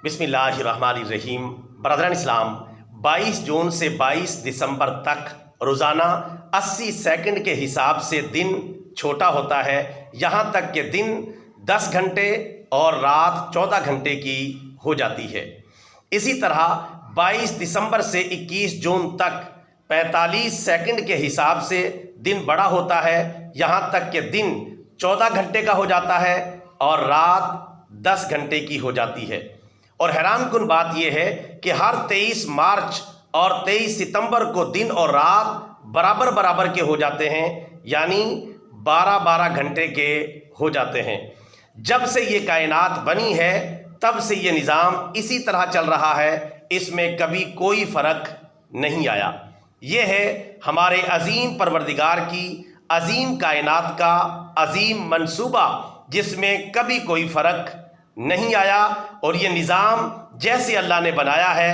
बिस्मिल्लाहिर्रहमानिर्रहीम। ब्रदरान इस्लाम, 22 जून से 22 दिसंबर तक रोज़ाना 80 सेकंड के हिसाब से दिन छोटा होता है। यहाँ तक कि दिन 10 घंटे और रात 14 घंटे की हो जाती है। इसी तरह 22 दिसंबर से 21 जून तक 45 सेकंड के हिसाब से दिन बड़ा होता है। यहाँ तक कि दिन 14 घंटे का हो जाता है और रात 10 घंटे की हो जाती है। और हैरानकुन बात यह है कि हर 23 मार्च और 23 सितंबर को दिन और रात बराबर बराबर के हो जाते हैं, यानी 12-12 घंटे के हो जाते हैं। जब से ये कायनात बनी है तब से ये निज़ाम इसी तरह चल रहा है, इसमें कभी कोई फ़र्क नहीं आया। ये है हमारे अजीम परवरदिगार की अजीम कायनात का अजीम मंसूबा, जिसमें कभी कोई फ़र्क नहीं आया। और ये निज़ाम जैसे अल्लाह ने बनाया है,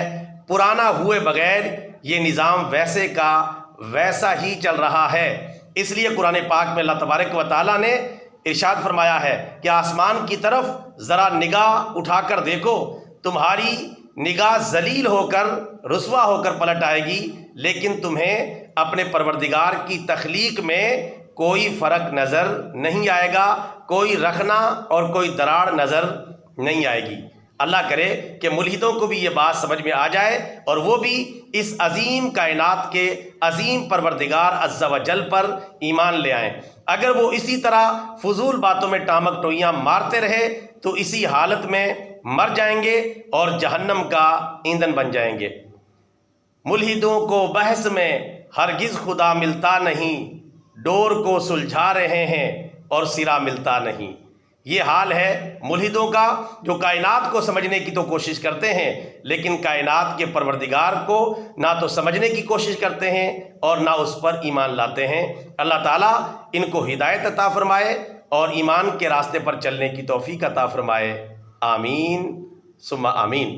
पुराना हुए बगैर ये निज़ाम वैसे का वैसा ही चल रहा है। इसलिए कुरान पाक में अल्लाह तबारक व तआला ने इरशाद फरमाया है कि आसमान की तरफ ज़रा निगाह उठाकर देखो, तुम्हारी निगाह जलील होकर रुसवा होकर पलट आएगी, लेकिन तुम्हें अपने परवरदिगार की तख्लीक में कोई फ़र्क नज़र नहीं आएगा, कोई रखना और कोई दरार नज़र नहीं आएगी। अल्लाह करे कि मुल्हिदों को भी ये बात समझ में आ जाए और वो भी इस अजीम कायनात के अजीम परवरदिगार अज़्ज़ा व जल पर ईमान ले आएं। अगर वो इसी तरह फजूल बातों में टामक टोइयाँ मारते रहे तो इसी हालत में मर जाएंगे और जहन्नम का ईंधन बन जाएंगे। मुल्हिदों को बहस में हरगिज़ खुदा मिलता नहीं, डोर को सुलझा रहे हैं और सिरा मिलता नहीं। ये हाल है मुल्हिदों का, जो कायनात को समझने की तो कोशिश करते हैं, लेकिन कायनात के परवरदिगार को ना तो समझने की कोशिश करते हैं और ना उस पर ईमान लाते हैं। अल्लाह ताला इनको हिदायत अता फरमाए और ईमान के रास्ते पर चलने की तौफीक अता फरमाए। आमीन सुम्मा आमीन।